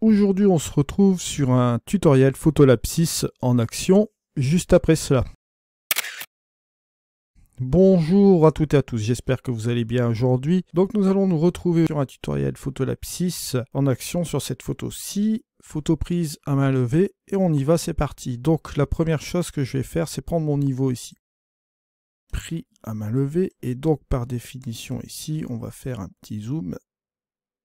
Aujourd'hui, on se retrouve sur un tutoriel Photolab 6 en action, juste après cela. Bonjour à toutes et à tous, j'espère que vous allez bien aujourd'hui. Donc nous allons nous retrouver sur un tutoriel Photolab 6 en action sur cette photo-ci, photo prise à main levée, et on y va, c'est parti. Donc la première chose que je vais faire, c'est prendre mon niveau ici. Pris à main levée, et donc par définition ici, on va faire un petit zoom.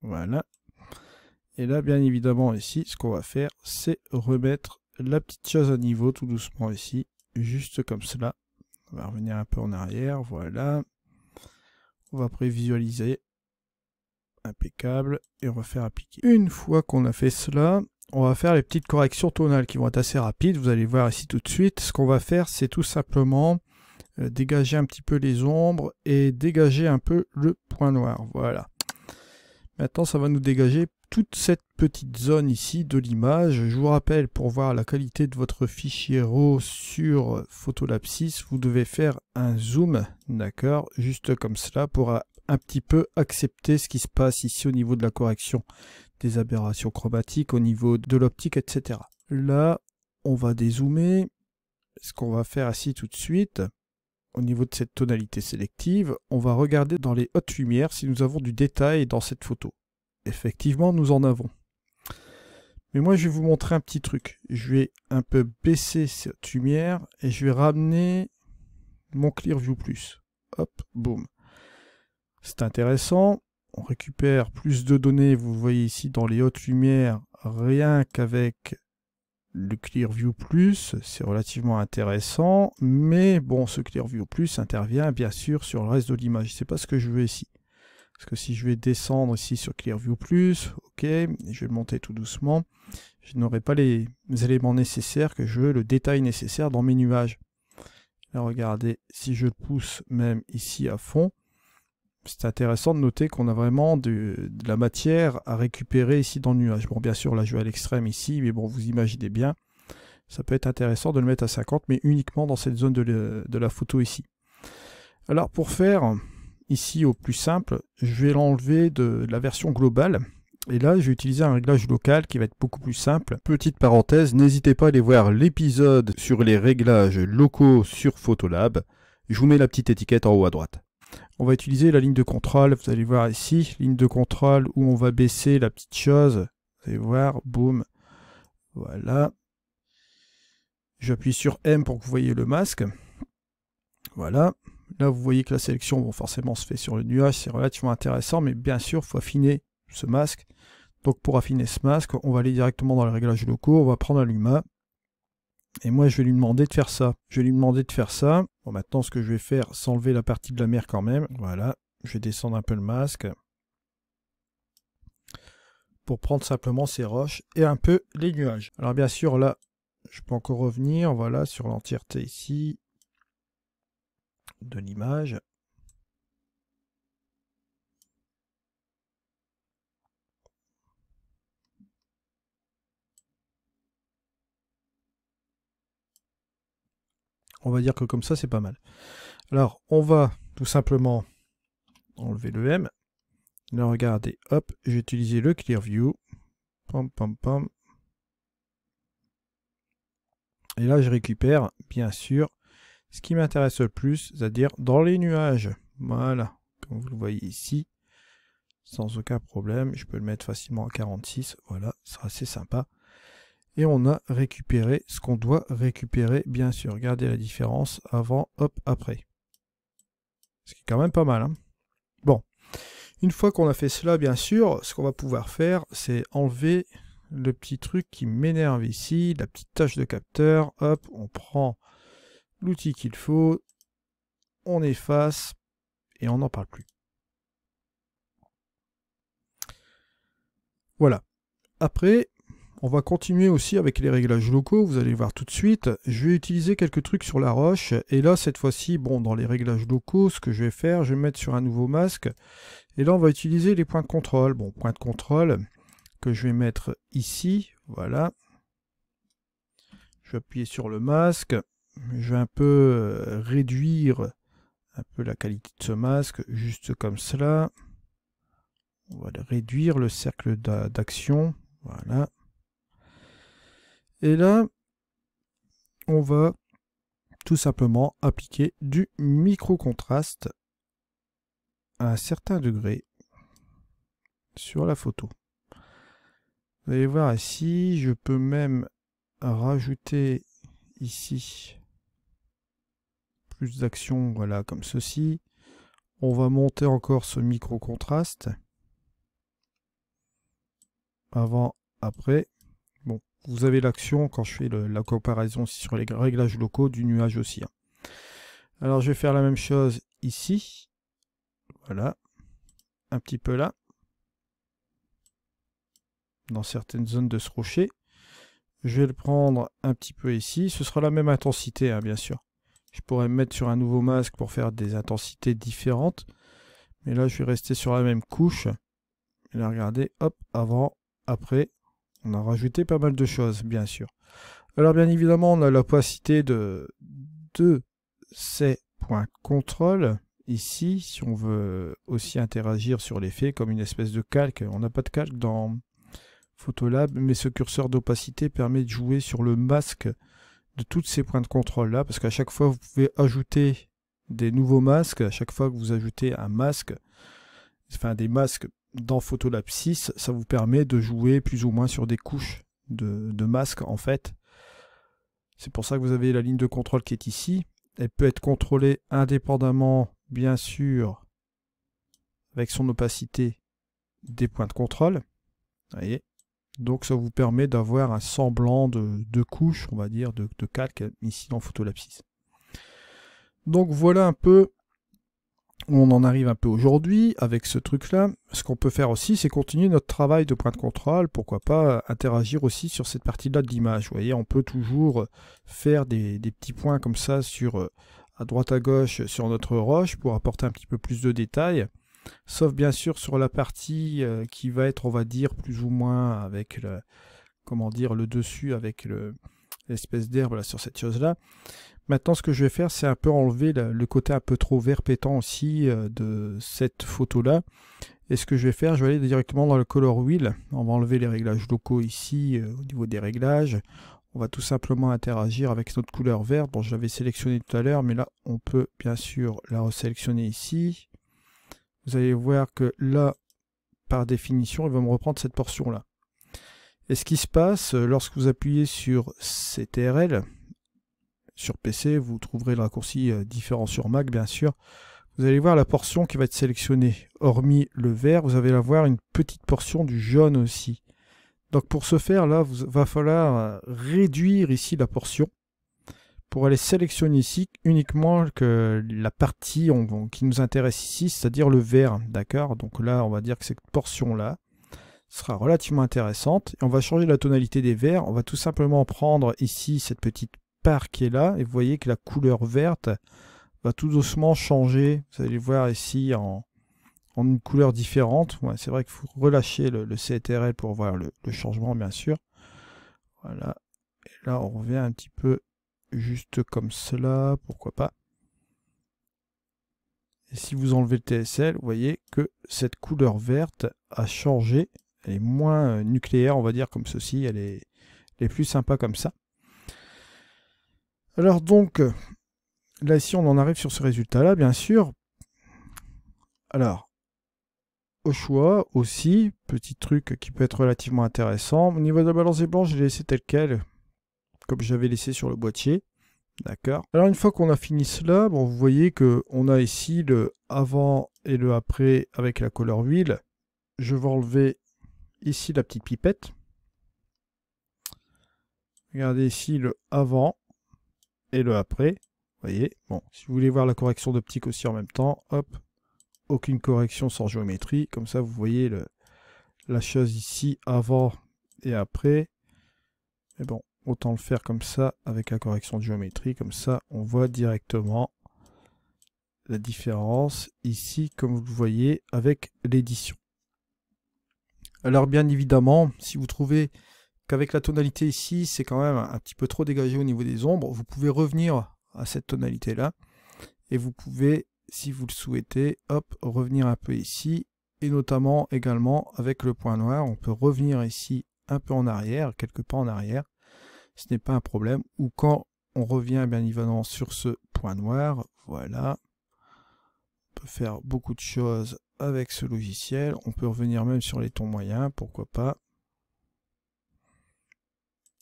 Voilà. Et là, bien évidemment, ici, ce qu'on va faire, c'est remettre la petite chose à niveau tout doucement ici, juste comme cela. On va revenir un peu en arrière, voilà. On va prévisualiser. Impeccable. Et on va faire appliquer. Une fois qu'on a fait cela, on va faire les petites corrections tonales qui vont être assez rapides. Vous allez voir ici tout de suite. Ce qu'on va faire, c'est tout simplement dégager un petit peu les ombres et dégager un peu le point noir. Voilà. Maintenant, ça va nous dégager toute cette petite zone ici de l'image. Je vous rappelle, pour voir la qualité de votre fichier RAW sur Photolab 6, vous devez faire un zoom, d'accord, juste comme cela, pour un petit peu accepter ce qui se passe ici au niveau de la correction des aberrations chromatiques, au niveau de l'optique, etc. Là, on va dézoomer. Ce qu'on va faire ici tout de suite, au niveau de cette tonalité sélective, on va regarder dans les hautes lumières si nous avons du détail dans cette photo. Effectivement, nous en avons. Mais moi, je vais vous montrer un petit truc. Je vais un peu baisser cette lumière et je vais ramener mon Clearview Plus. Hop, boum. C'est intéressant. On récupère plus de données, vous voyez ici dans les hautes lumières, rien qu'avec le Clearview Plus. C'est relativement intéressant. Mais bon, ce Clearview Plus intervient bien sûr sur le reste de l'image. C'est pas ce que je veux ici. Parce que si je vais descendre ici sur Clearview Plus, ok, et je vais monter tout doucement, je n'aurai pas les éléments nécessaires que je veux, le détail nécessaire dans mes nuages. Là, regardez, si je le pousse même ici à fond, c'est intéressant de noter qu'on a vraiment de la matière à récupérer ici dans le nuage. Bon, bien sûr, là, je vais à l'extrême ici, mais bon, vous imaginez bien, ça peut être intéressant de le mettre à 50, mais uniquement dans cette zone de la photo ici. Alors, pour faire ici au plus simple, je vais l'enlever de la version globale. Et là, je vais utiliser un réglage local qui va être beaucoup plus simple. Petite parenthèse, n'hésitez pas à aller voir l'épisode sur les réglages locaux sur Photolab. Je vous mets la petite étiquette en haut à droite. On va utiliser la ligne de contrôle. Vous allez voir ici, ligne de contrôle où on va baisser la petite chose. Vous allez voir, boum. Voilà. J'appuie sur M pour que vous voyez le masque. Voilà. Là, vous voyez que la sélection, bon, forcément, se fait sur le nuage, c'est relativement intéressant, mais bien sûr, il faut affiner ce masque. Donc, pour affiner ce masque, on va aller directement dans les réglages locaux, on va prendre un Luma, et moi, je vais lui demander de faire ça. Je vais lui demander de faire ça. Bon, maintenant, ce que je vais faire, c'est enlever la partie de la mer quand même. Voilà, je vais descendre un peu le masque, pour prendre simplement ces roches, et un peu les nuages. Alors, bien sûr, là, je peux encore revenir, voilà, sur l'entièreté ici, de l'image. On va dire que comme ça, c'est pas mal. Alors, on va tout simplement enlever le M. Là, regardez, hop, j'ai utilisé le Clearview. Pam, pam, pam. Et là, je récupère, bien sûr, ce qui m'intéresse le plus, c'est-à-dire dans les nuages. Voilà, comme vous le voyez ici, sans aucun problème. Je peux le mettre facilement à 46. Voilà, ce sera assez sympa. Et on a récupéré ce qu'on doit récupérer, bien sûr. Regardez la différence avant, hop, après. Ce qui est quand même pas mal, hein. Bon, une fois qu'on a fait cela, bien sûr, ce qu'on va pouvoir faire, c'est enlever le petit truc qui m'énerve ici, la petite tache de capteur. Hop, on prend l'outil qu'il faut, on efface et on n'en parle plus. Voilà. Après, on va continuer aussi avec les réglages locaux, vous allez voir tout de suite. Je vais utiliser quelques trucs sur la roche, et là, cette fois-ci, bon, dans les réglages locaux, ce que je vais faire, je vais mettre sur un nouveau masque, et là, on va utiliser les points de contrôle. Bon, point de contrôle que je vais mettre ici, voilà. Je vais appuyer sur le masque, je vais un peu réduire un peu la qualité de ce masque, juste comme cela. On va réduire le cercle d'action. Voilà. Et là, on va tout simplement appliquer du micro-contraste à un certain degré sur la photo. Vous allez voir ici, je peux même rajouter ici plus d'action, voilà, comme ceci. On va monter encore ce micro-contraste. Avant, après. Bon, vous avez l'action quand je fais la comparaison sur les réglages locaux du nuage aussi. Alors, je vais faire la même chose ici. Voilà. Un petit peu là. Dans certaines zones de ce rocher. Je vais le prendre un petit peu ici. Ce sera la même intensité, hein, bien sûr. Je pourrais me mettre sur un nouveau masque pour faire des intensités différentes. Mais là, je vais rester sur la même couche. Et là, regardez, hop, avant, après. On a rajouté pas mal de choses, bien sûr. Alors, bien évidemment, on a l'opacité de ces points contrôle. Ici, si on veut aussi interagir sur l'effet comme une espèce de calque. On n'a pas de calque dans Photolab, mais ce curseur d'opacité permet de jouer sur le masque de tous ces points de contrôle là, parce qu'à chaque fois vous pouvez ajouter des nouveaux masques. À chaque fois que vous ajoutez un masque, enfin des masques dans Photolab 6, ça vous permet de jouer plus ou moins sur des couches de masques en fait. C'est pour ça que vous avez la ligne de contrôle qui est ici. Elle peut être contrôlée indépendamment, bien sûr, avec son opacité des points de contrôle. Vous voyez. Donc ça vous permet d'avoir un semblant de couche, on va dire, de calque ici dans Photolab 6. Donc voilà un peu où on en arrive un peu aujourd'hui avec ce truc-là. Ce qu'on peut faire aussi, c'est continuer notre travail de point de contrôle. Pourquoi pas interagir aussi sur cette partie-là de l'image. Vous voyez, on peut toujours faire des petits points comme ça sur à droite à gauche sur notre roche pour apporter un petit peu plus de détails. Sauf bien sûr sur la partie qui va être, on va dire, plus ou moins avec le, comment dire, le dessus, avec l'espèce d'herbe là, sur cette chose-là. Maintenant, ce que je vais faire, c'est un peu enlever le côté un peu trop vert pétant aussi de cette photo-là. Et ce que je vais faire, je vais aller directement dans le Color Wheel. On va enlever les réglages locaux ici, au niveau des réglages. On va tout simplement interagir avec notre couleur verte. Bon, je l'avais sélectionné tout à l'heure, mais là, on peut bien sûr la resélectionner ici. Vous allez voir que là, par définition, il va me reprendre cette portion-là. Et ce qui se passe, lorsque vous appuyez sur CTRL, sur PC, vous trouverez le raccourci différent sur Mac, bien sûr. Vous allez voir la portion qui va être sélectionnée. Hormis le vert, vous allez avoir une petite portion du jaune aussi. Donc pour ce faire, là, il va falloir réduire ici la portion pour aller sélectionner ici uniquement que la partie qui nous intéresse ici, c'est-à-dire le vert. D'accord? Donc là, on va dire que cette portion-là sera relativement intéressante. Et on va changer la tonalité des verts. On va tout simplement prendre ici cette petite part qui est là. Et vous voyez que la couleur verte va tout doucement changer. Vous allez le voir ici en une couleur différente. Ouais, c'est vrai qu'il faut relâcher le CTRL pour voir le changement, bien sûr. Voilà. Et là, on revient un petit peu juste comme cela, pourquoi pas. Et si vous enlevez le TSL, vous voyez que cette couleur verte a changé. Elle est moins nucléaire, on va dire, comme ceci. Elle est plus sympa comme ça. Alors donc, là ici, on en arrive sur ce résultat-là, bien sûr. Alors, au choix aussi, petit truc qui peut être relativement intéressant. Au niveau de la balance des blancs, je l'ai laissé tel quel, comme j'avais laissé sur le boîtier. D'accord. Alors une fois qu'on a fini cela, bon, vous voyez qu'on a ici le avant et le après avec la color wheel. Je vais enlever ici la petite pipette. Regardez ici le avant et le après. Vous voyez. Bon, si vous voulez voir la correction d'optique aussi en même temps, hop, aucune correction sans géométrie. Comme ça, vous voyez la chose ici avant et après. Mais bon, autant le faire comme ça avec la correction de géométrie. Comme ça, on voit directement la différence ici, comme vous le voyez, avec l'édition. Alors bien évidemment, si vous trouvez qu'avec la tonalité ici, c'est quand même un petit peu trop dégagé au niveau des ombres, vous pouvez revenir à cette tonalité-là. Et vous pouvez, si vous le souhaitez, hop, revenir un peu ici. Et notamment également avec le point noir, on peut revenir ici un peu en arrière, quelques pas en arrière, ce n'est pas un problème. Ou quand on revient bien évidemment sur ce point noir, voilà. On peut faire beaucoup de choses avec ce logiciel. On peut revenir même sur les tons moyens, pourquoi pas.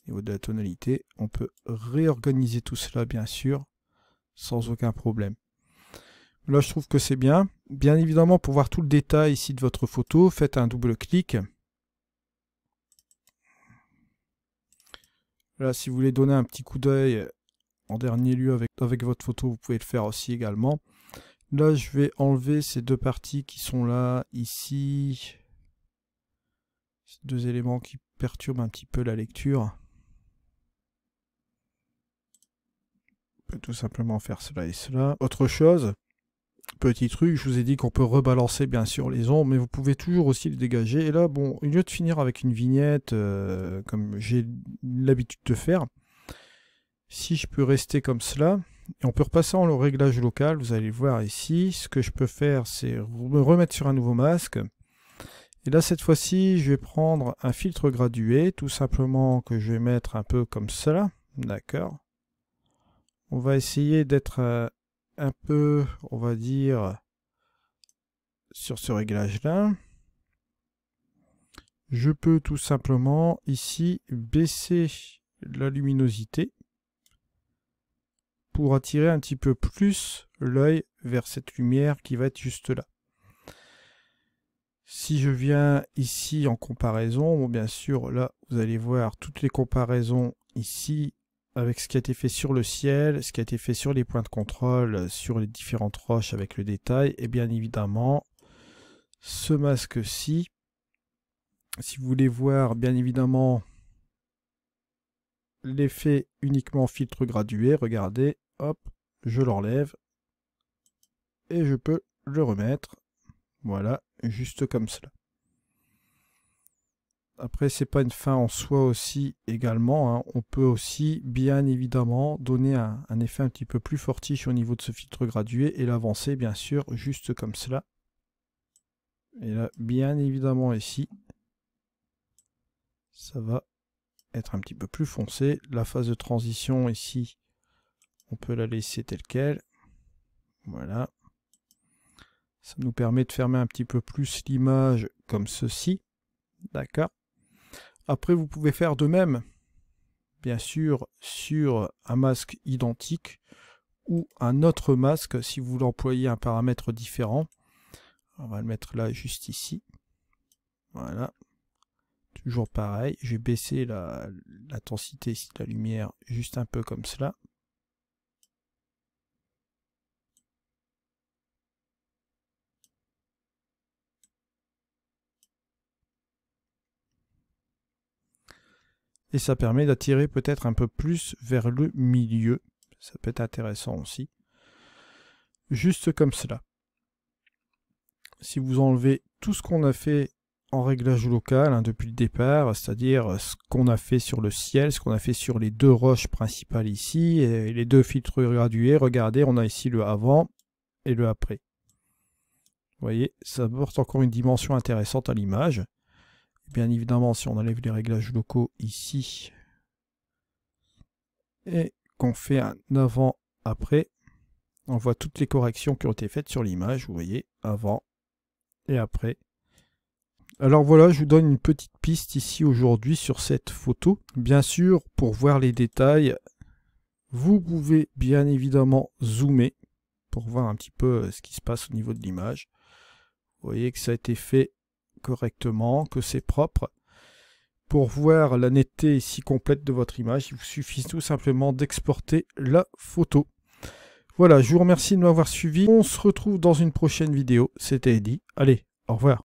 Au niveau de la tonalité, on peut réorganiser tout cela bien sûr, sans aucun problème. Là je trouve que c'est bien. Bien évidemment, pour voir tout le détail ici de votre photo, faites un double clic. Là, si vous voulez donner un petit coup d'œil en dernier lieu avec votre photo, vous pouvez le faire aussi également. Là, je vais enlever ces deux parties qui sont là, ici. Ces deux éléments qui perturbent un petit peu la lecture. On peut tout simplement faire cela et cela. Autre chose, petit truc, je vous ai dit qu'on peut rebalancer bien sûr les ombres, mais vous pouvez toujours aussi les dégager. Et là, bon, au lieu de finir avec une vignette, comme j'ai l'habitude de faire, si je peux rester comme cela, et on peut repasser en le réglage local, vous allez voir ici, ce que je peux faire, c'est me remettre sur un nouveau masque. Et là, cette fois-ci, je vais prendre un filtre gradué, tout simplement que je vais mettre un peu comme cela, d'accord. On va essayer d'être un peu, on va dire, sur ce réglage-là. Je peux tout simplement, ici, baisser la luminosité pour attirer un petit peu plus l'œil vers cette lumière qui va être juste là. Si je viens ici en comparaison, bon, bien sûr, là, vous allez voir toutes les comparaisons ici avec ce qui a été fait sur le ciel, ce qui a été fait sur les points de contrôle, sur les différentes roches avec le détail, et bien évidemment, ce masque-ci, si vous voulez voir, bien évidemment, l'effet uniquement filtre gradué, regardez, hop, je l'enlève, et je peux le remettre, voilà, juste comme cela. Après, c'est pas une fin en soi aussi également, hein. On peut aussi bien évidemment donner un effet un petit peu plus fortiche au niveau de ce filtre gradué et l'avancer bien sûr juste comme cela. Et là, bien évidemment ici, ça va être un petit peu plus foncé. La phase de transition ici, on peut la laisser telle quelle. Voilà. Ça nous permet de fermer un petit peu plus l'image comme ceci. D'accord. Après, vous pouvez faire de même, bien sûr, sur un masque identique ou un autre masque si vous voulez employer un paramètre différent. On va le mettre là, juste ici. Voilà. Toujours pareil. Je vais baisser l'intensité ici de la lumière juste un peu comme cela. Et ça permet d'attirer peut-être un peu plus vers le milieu. Ça peut être intéressant aussi. Juste comme cela. Si vous enlevez tout ce qu'on a fait en réglage local hein, depuis le départ, c'est-à-dire ce qu'on a fait sur le ciel, ce qu'on a fait sur les deux roches principales ici, et les deux filtres gradués, regardez, on a ici le avant et le après. Vous voyez, ça apporte encore une dimension intéressante à l'image. Bien évidemment, si on enlève les réglages locaux ici et qu'on fait un avant-après, on voit toutes les corrections qui ont été faites sur l'image. Vous voyez, avant et après. Alors voilà, je vous donne une petite piste ici aujourd'hui sur cette photo. Bien sûr, pour voir les détails, vous pouvez bien évidemment zoomer pour voir un petit peu ce qui se passe au niveau de l'image. Vous voyez que ça a été fait correctement, que c'est propre. Pour voir la netteté ici complète de votre image, il vous suffit tout simplement d'exporter la photo. Voilà, je vous remercie de m'avoir suivi. On se retrouve dans une prochaine vidéo. C'était Eddy. Allez, au revoir.